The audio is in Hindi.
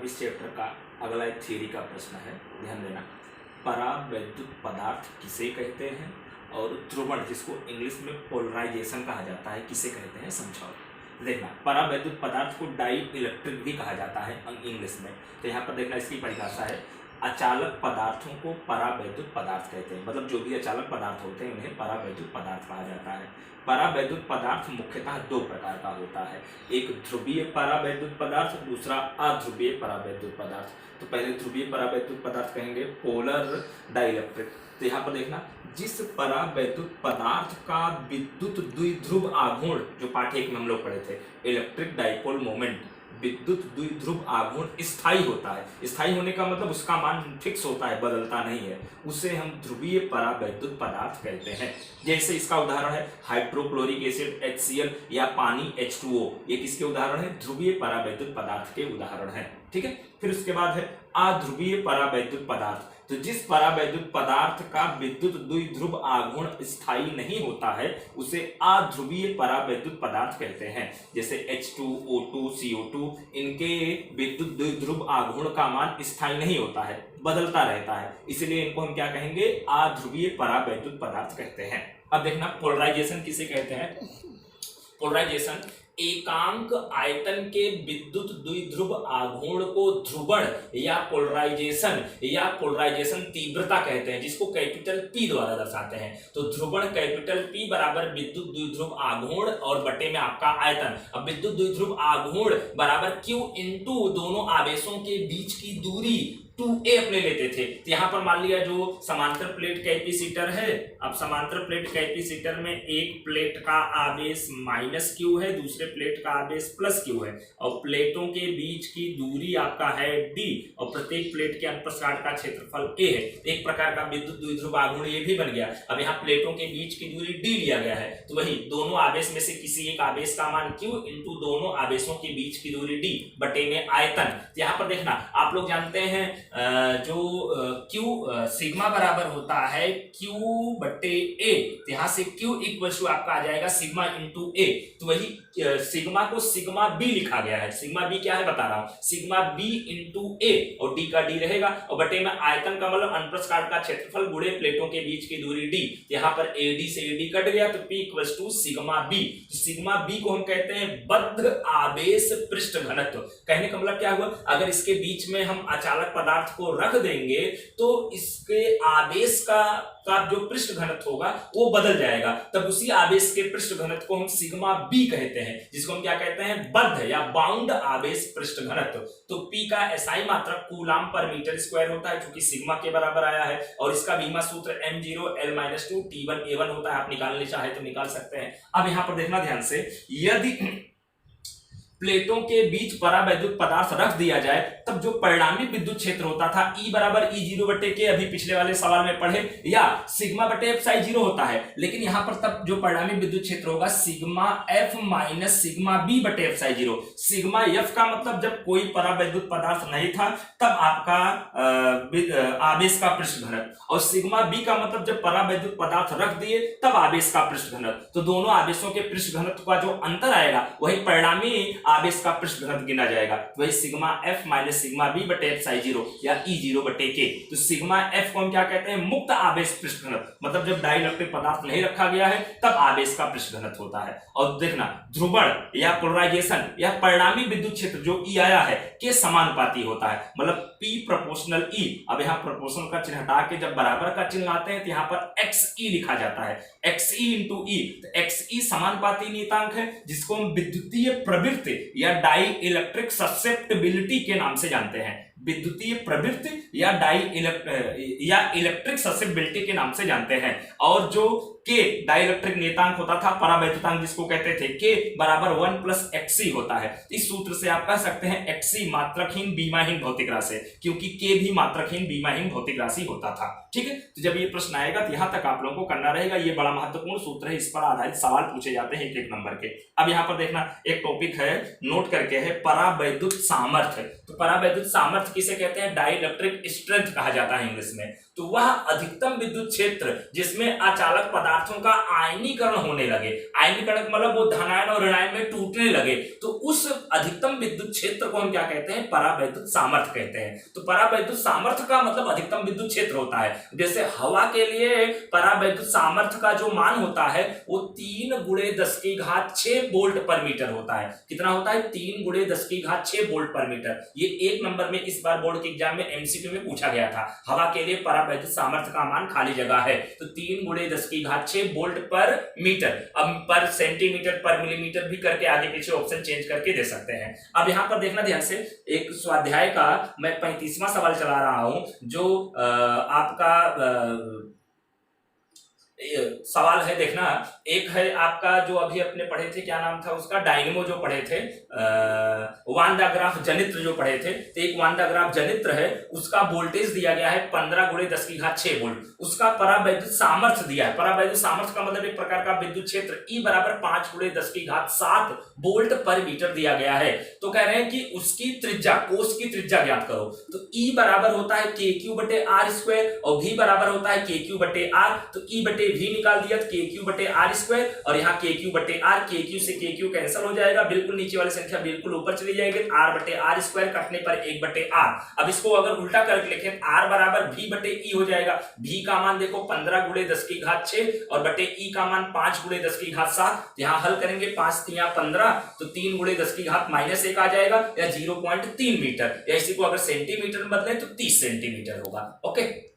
इस चैप्टर का अगला एक थ्योरी का प्रश्न है, ध्यान देना। परावैद्युत पदार्थ किसे कहते हैं और ध्रुवण, जिसको इंग्लिश में पोलराइजेशन कहा जाता है, किसे कहते हैं समझाओ। देखना, परावैद्युत पदार्थ को डाई इलेक्ट्रिक भी कहा जाता है इंग्लिश में। तो यहाँ पर देखना, इसकी परिभाषा है, अचालक पदार्थों को परावैद्युत पदार्थ कहते हैं। मतलब जो भी अचालक पदार्थ होते हैं उन्हें परावैद्युत पदार्थ कहा जाता है। परावैद्युत पदार्थ मुख्यतः दो प्रकार का होता है, एक ध्रुवीय परावैद्युत पदार्थ, दूसरा अध्रुवीय परावैद्युत पदार्थ। तो पहले ध्रुवीय परावैद्युत पदार्थ कहेंगे, पोलर डाइलेक्ट्रिक। तो यहाँ पर देखना, जिस परावैद्युत पदार्थ का विद्युत द्विध्रुव आघूर्ण, जो पाठ 1 में हम लोग पढ़े थे, इलेक्ट्रिक डाइपोल मोमेंट, विद्युत द्विध्रुव आघूर्ण स्थायी होता है। स्थायी होने का मतलब उसका मान फिक्स होता है, बदलता नहीं है, उसे हम ध्रुवीय परावैद्युत पदार्थ कहते हैं। जैसे इसका उदाहरण है हाइड्रोक्लोरिक एसिड HCl या पानी H2O, ये किसके उदाहरण है? ध्रुवीय परावैद्युत पदार्थ के उदाहरण है। ठीक है, फिर उसके बाद है अध्रुवीय परावैद्युत पदार्थ। तो जिस परावैद्युत पदार्थ का विद्युत द्विध्रुव आघूर्ण स्थायी नहीं होता है उसे अध्रुवीय परावैद्युत पदार्थ कहते हैं। जैसे H2O2 CO2, इनके विद्युत द्विध्रुव आघूर्ण का मान स्थायी नहीं होता है, बदलता रहता है, इसलिए इनको हम क्या कहेंगे? अध्रुवीय परावैद्युत पदार्थ कहते हैं। अब देखना, पोलराइजेशन किसे कहते हैं? पोलराइजेशन एकांक आयतन के विद्युत द्विध्रुव आघूर्ण को ध्रुवण या पोलराइजेशन तीव्रता कहते हैं, जिसको कैपिटल P द्वारा दर्शाते हैं। तो ध्रुवण कैपिटल P बराबर विद्युत द्विध्रुव आघूर्ण और बटे में आपका आयतन। अब विद्युत द्विध्रुव आघूर्ण बराबर Q इंटू दोनों आवेशों के बीच की दूरी 2a अपने लेते थे। तो यहाँ पर मान लिया जो समांतर प्लेट कैपेसिटर है, अब समांतर प्लेट कैपेसिटर में एक प्लेट का आवेश -q है, दूसरे प्लेट का आवेश +q है, और प्लेटों के बीच की दूरी आपका है d, और प्रत्येक प्लेट के अंतःस्काट का क्षेत्रफल a है। एक प्रकार का विद्युत द्विध्रुव आघूर्ण ये भी बन गया। अब यहाँ प्लेटों के बीच की दूरी d लिया गया है, तो वही दोनों आवेश में से किसी एक आवेश का मान q इंटू दोनों आवेशों के बीच की दूरी d बटे में आयतन। यहाँ पर देखना, आप लोग जानते हैं जो Q सिग्मा बराबर होता है Q बटे A। यहां से Q इक्वल टू आपका आ जाएगा सिग्मा इंटू A। तो वही सिग्मा को सिग्मा B लिखा गया है। सिग्मा B क्या है बता रहा हूं, सिग्मा B इंटू A, और D का D रहेगा, और बटे में आयतन का मतलब अनुप्रस्थ का क्षेत्रफल गुणे प्लेटों के बीच की दूरी D। यहाँ पर AD से AD कट गया, तो P equal to sigma B। Sigma B को हम कहते हैं बद्ध आवेश पृष्ठ घनत्व। कहने का मतलब क्या हुआ, अगर इसके बीच में हम अचालक पदार्थ को रख देंगे तो इसके आवेश का जो पृष्ठ घनत्व होगा वो बदल जाएगा, तब उसी आवेश के पृष्ठ घनत्व को हम सिग्मा B कहते हैं, जिसको हम क्या कहते हैं? बद्ध या बाउंड आवेश पृष्ठ घनत्व। तो P का SI मात्रक कूलाम पर मीटर स्क्वायर होता है, जो कि सिग्मा के बराबर आया है, और इसका बीमा सूत्र m0L-2 T1A1 होता है। आप निकालने चाहे तो निकाल सकते हैं। अब यहां पर देखना ध्यान से, यदि प्लेटों के बीच परावैद्युत पदार्थ रख दिया जाए तब जो परिणामी विद्युत क्षेत्र होता था E बराबर E0 बटे के, अभी पिछले वाले सवाल में पढ़े, या सिग्मा बटे F साई 0 होता है, लेकिन यहां पर तब जो परिणामी विद्युत क्षेत्र होगा sigma F minus sigma B बटे F साई 0। सिग्मा F का मतलब जब कोई परावैद्युत पदार्थ नहीं था तब आपका आवेश का पृष्ठ घनत्व, और सिग्मा B का मतलब जब परावैद्युत पदार्थ रख दिए तब आवेश का पृष्ठ घनत्व। तो दोनों आवेशों के पृष्ठ घनत्व का जो अंतर आएगा वही परिणामी आवेश का पृष्ठ घनत्व गिना जाएगा। वही sigma F minus sigma B बटे F साई 0 या E0 बटे के। तो सिग्मा F को हम क्या कहते हैं? मुक्त आवेश पृष्ठ घनत्व। मतलब जब डाइलेक्ट्रिक पदार्थ नहीं रखा गया है तब आवेश का पृष्ठ घनत्व होता है। और देखना, ध्रुवण या पोलराइजेशन या परिणामी विद्युत क्षेत्र जो E आया है के समानुपाती होता है, मतलब P प्रोपोर्शनल E। अब यहाँ प्रोपोर्शनल का चिन्ह हटा के जब बराबर का चिन्ह लाते हैं तो यहाँ पर XE लिखा जाता है, XE इंटू E। तो XE समानुपाती नियतांक है, जिसको हम विद्युतीय प्रवृत्ति या डाई इलेक्ट्रिक ससेप्टिबिलिटी के नाम से जानते हैं। विद्युतीय प्रवृत्ति या इलेक्ट्रिक ससेप्टिबिलिटी के नाम से जानते हैं। और जो के डाइलेक्ट्रिक नियतांक होता था, परावैद्युतांक जिसको कहते थे, के बराबर 1 प्लस XC होता है। इस सूत्र से आप कह सकते हैं XC मात्रकहीन बीमाहीन भौतिक राशि, क्योंकि के भी मात्रकहीन बीमाहीन भौतिक राशि होता था। ठीक है, तो जब ये प्रश्न आएगा तो यहां तक आप लोगों को करना रहेगा। ये बड़ा महत्वपूर्ण सूत्र है, इस पर आधारित सवाल पूछे जाते हैं 1-1 नंबर के। अब यहाँ पर देखना, एक टॉपिक है, नोट करके है, परावैद्युत सामर्थ्य। तो परावैद्युत सामर्थ्य किसे कहते हैं? डाइलेक्ट्रिक स्ट्रेंथ कहा जाता है इंग्लिश में। तो वह अधिकतम विद्युत क्षेत्र जिसमें अचालक पदार्थों का आयनीकरण होने लगे, आयनीकरण मतलब वो धनायन और ऋणायन में टूटने लगे, तो उस अधिकतम विद्युत क्षेत्र को हम क्या कहते हैं, परावैद्युत सामर्थ्य कहते हैं। तो परावैद्युत सामर्थ्य का मतलब अधिकतम विद्युत क्षेत्र होता है। जैसे हवा के लिए परावैद्युत सामर्थ्य का जो मान होता है वो 3 × 10⁶ वोल्ट पर मीटर होता है। कितना होता है, 3 × 10⁶ वोल्ट पर मीटर। ये 1 नंबर में इस बार बोर्ड के एग्जाम में एमसीक्यू में पूछा गया था। हवा के लिए परावैद्युत सामर्थ्य का मान खाली जगह है तो 3 × 10⁶ वोल्ट पर मीटर। अब पर सेंटीमीटर पर मिलीमीटर भी करके आगे पीछे ऑप्शन चेंज करके दे सकते हैं। अब यहां पर देखना ध्यान से, एक स्वाध्याय का मैं 35वां सवाल चला रहा हूं जो आपका सवाल है, देखना। एक है आपका जो अभी अपने पढ़े थे, क्या नाम था उसका, डायनेमो जो पढ़े थे, वान डा ग्राफ जनित्र जो पढ़े थे। तो एक वान डा ग्राफ जनित्र है, उसका वोल्टेज दिया गया है 15 × 10⁶ वोल्ट। उसका परावैद्युत सामर्थ्य दिया है। परावैद्युत सामर्थ्य का मतलब एक प्रकार का विद्युत क्षेत्र E = 5 × 10⁷ वोल्ट पर मीटर दिया गया है। तो कह रहे हैं कि उसकी त्रिज्या, कोष की त्रिज्या ज्ञात करो। तो E बराबर होता है KQ/r² और V बराबर होता है KQ/r। तो E/V निकाल दिया तो KQ/r² और यहाँ KQ/r, KQ से KQ कैंसिल हो जाएगा, बिल्कुल नीचे वाली संख्या बिल्कुल ऊपर चली जाएगी। r/r² कटने पर 1/r। अब इसको अगर उल्टा करके लिखें, r = V/E हो जाएगा। V का मान देखो 15 × 10⁶ और बटे E का मान 5 × 10⁷। यहाँ हल करेंगे 5 × 3 = 15, तो 3 × 10⁻⁻1 आ जाएगा या 0.3 मीटर। या इसी को अगर सेंटीमीटर में बदले तो 30 सेंटीमीटर होगा। ओके।